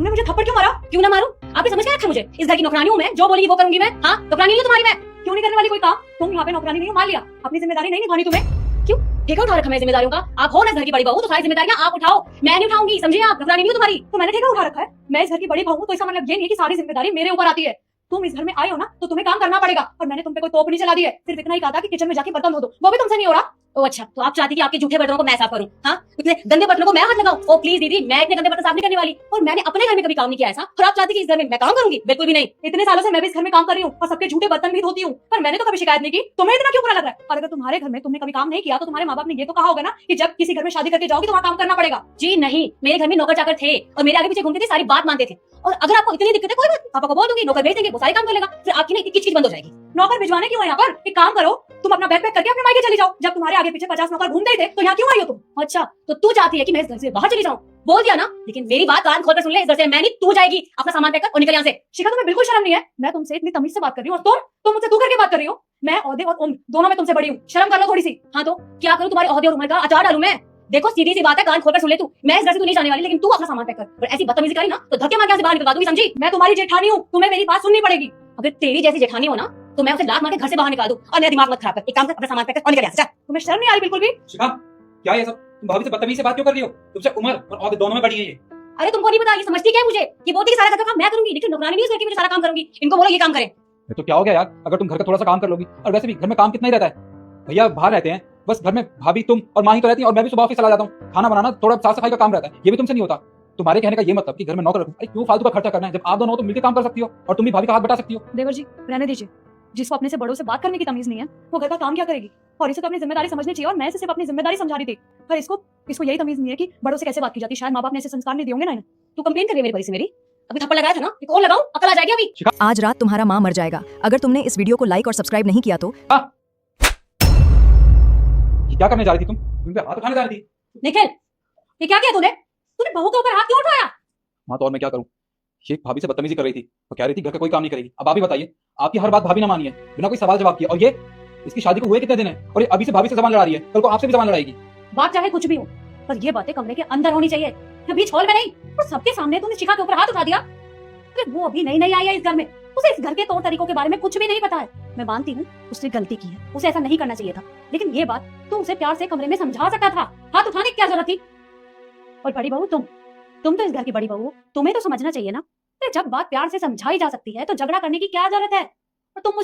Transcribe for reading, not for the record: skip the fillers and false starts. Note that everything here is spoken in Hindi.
तुमने मुझे थप्पड़ क्यों मारा? क्यों ना मारूं? आपने समझ क्या रखा मुझे? इस घर की नौकरानी हूं मैं, जो बोली वो करूंगी मैं। हाँ, नौकरानी नहीं हूं तुम्हारी मैं। क्यों नहीं करने वाली कोई काम? तुम यहाँ पे नौकरानी नहीं हो, मान लिया। अपनी जिम्मेदारी नहीं निभानी तुम्हें? क्यों ठेका उठा रखा मैं जिम्मेदारियों का? आप हो ना इस घर की बड़ी बहू, तो सारी जिम्मेदारियां आप उठाओ, मैं नहीं उठाऊंगी, समझिए? आप नौकरानी नहीं हो तुम्हारी, तो मैंने ठेका उठा रखा है। मैं इस घर की बड़ी बहू हूं, तो इसका मतलब ये नहीं है कि सारी जिम्मेदारी मेरे ऊपर आती है। तुम इस घर में आए हो ना, तो तुम्हें काम करना पड़ेगा। और मैंने तुम पे कोई तोप नहीं चला दी है, सिर्फ इतना ही कहा था कि किचन में जाके बर्तन धो दो, वो भी तुमसे नहीं हो रहा। ओ अच्छा, तो आप चाहती कि आपके झूठे बर्तनों को मैं साफ करूं? हाँ, इतने गंदे बर्तनों को मैं हाथ लगाऊं? ओ प्लीज दीदी, मैं इतने गंदे बर्तन साफ नहीं करने वाली, और मैंने अपने घर में कभी काम नहीं किया ऐसा। और आप चाहती कि इस घर में मैं काम करूंगी? बिल्कुल भी नहीं। इतने सालों से मैं भी इस घर में काम कर रही हूँ और सबके झूठे बर्तन भी धोती हूँ, पर मैंने तो कभी शिकायत नहीं की। तुम्हें इतना क्यों बुरा लग रहा है? और अगर तुम्हारे घर में तुमने कभी काम नहीं किया, तो तुम्हारे माँ बाप ने ये तो कहा होगा ना कि जब किसी घर में शादी करके जाओगी तो वहाँ काम करना पड़ेगा। जी नहीं, मेरे घर में नौकर चाकर थे और मेरे आगे पीछे घूमते थे, सारी बात मानते थे। और अगर आपको इतनी दिक्कत है, कोई बात, पापा को बोल दूंगी, नौकर भेज देंगे, वो सारे काम कर लेगा, फिर आपकी ना किचकिच बंद हो जाएगी। नौकर भिजवाने क्यों है यहाँ पर? एक काम करो, तुम अपना बैग पैक करके अपने मायके चली जाओ। जब तुम्हारे आगे पीछे 50 नौकर घूमते थे, तो यहाँ क्यों आई हो तुम? अच्छा, तो तू चाहती है कि मैं इस घर से बाहर चली जाऊँ? बोल दिया ना, लेकिन मेरी बात कान खोलकर सुन ले, इस घर से मैं नहीं, तू जाएगी। अपना सामान पैक कर और निकल यहाँ से। शिखा, तुम्हें बिल्कुल शर्म नहीं है? मैं तुमसे इतनी तमीज से बात कर रही हूँ और तुम मुझसे तू करके बात कर रही हो। मैं ओहदे और उम्र दोनों में तुमसे बड़ी हूँ, शर्म कर लो थोड़ी सी। हाँ तो क्या करूँ? तुम्हारे ओहदे और उम्र का अचार डालूं मैं? देखो सीधी सी बात है, कान खोलकर सुन ले तू। मैं इस घर से तू नहीं जाने वाली, लेकिन तू अपना सामान पैक कर। और ऐसी बदतमीजी करी ना तो धक्के मार के यहाँ से बाहर निकलवा दूंगी, समझी? मैं तुम्हारी जेठानी हूँ, तुम्हें मेरी बात सुननी पड़ेगी। अगर तेरी जैसी जेठानी हो ना, तो मैं उसे लात मार के घर से बाहर निकाल दूं। और मेरा दिमाग मत खराब कर, एक काम कर, अपना सामान पैक कर और निकल यहाँ से। तुम्हें शर्म नहीं आ रही बिल्कुल भी? शिखा, क्या ये सब? तुम भाभी से बदतमीजी से बात क्यों कर रही हो? तुमसे उम्र और औहदे दोनों में बड़ी है ये। अरे तुमको नहीं पता, ये समझती क्या है मुझे कि बोलती सारा घर का काम मैं करूंगी, लेकिन नौकरानी नहीं है कि मुझे सारा काम करूंगी। इनको बोलो ये काम करें। तो क्या हो गया यार, अगर तुम घर का थोड़ा सा काम कर लोगी? और वैसे भी घर में काम कितना ही रहता है, भैया बाहर रहते हैं, बस घर में भाभी तुम और माँ ही तो रहती है, और मैं भी सुबह ऑफिस चला जाता हूँ। खाना बनाना, थोड़ा साफ सफाई का काम रहता है, ये भी तुमसे नहीं होता। तुम्हारे कहने का ये मतलब कि घर में नौकर रखूं? अरे क्यों फालतू का खर्चा करना है? जब आप दोनों हो तो मिलकर काम कर सकती हो, और तुम भी भाभी का हाथ बटा सकती हो। देवर जी, रहने दीजिए। जिसको अपने से बड़ों से बात करने की तमीज नहीं है, वो घर का काम क्या करेगी? और इसे तो अपनी जिम्मेदारी समझनी चाहिए, और मैं इसे सिर्फ अपनी जिम्मेदारी समझा रही थी। पर इसको यही तमीज नहीं है कि बड़ों से कैसे बात की जाती है। शायद माँ बाप ने ऐसे संस्कार नहीं दिए होंगे ना इन्हें। तू कंप्लेन कर रही है मेरी बड़ी से? मेरी अभी थप्पड़ लगाया था ना, एक और लगाऊं? अकल आ जाएगी अभी। आज रात तुम्हारा माँ मर जाएगा अगर तुमने इस वीडियो को लाइक और सब्सक्राइब नहीं किया तो। क्या करने जा रही थी तुम पे हाथ उठाने जा रही थी? निखिल, ये क्या किया तूने बहू के ऊपर हाथ क्यों उठाया? हाँ तो और मैं क्या करूं? ये भाभी से बदतमीजी कर रही थी, तो कह रही थी घर का कोई काम नहीं करेगी। अब आप ही बताइए, आपकी हर बात भाभी ना मानी है, बिना कोई सवाल जवाब किए। और ये इसकी शादी को हुए कितने दिन है, और ये अभी से भाभी से जबान लड़ा रही है, कल को आपसे भी जबान लड़ाएगी। बात चाहे कुछ भी हो, पर ये बातें कमरे के अंदर होनी चाहिए, बीच हॉल में नहीं। और सबके सामने तुमने शिखा के ऊपर हाथ उठा दिया। अरे वो अभी नई आई है इस घर में, उसे इस घर के तौर तरीकों के बारे में कुछ भी नहीं पता है। मैं मानती हूँ उसने गलती की है, उसे ऐसा नहीं करना चाहिए था, लेकिन ये बात तू उसे प्यार से कमरे में समझा सकता था। हाथ उठाने की क्या जरूरत थी? और बड़ी बहू तुम तो इस घर की बड़ी बहू हो, तुम्हें तो समझना चाहिए ना। जब बात प्यार से समझाई जा सकती है तो झगड़ा करने की क्या जरूरत है? और तुम मुझे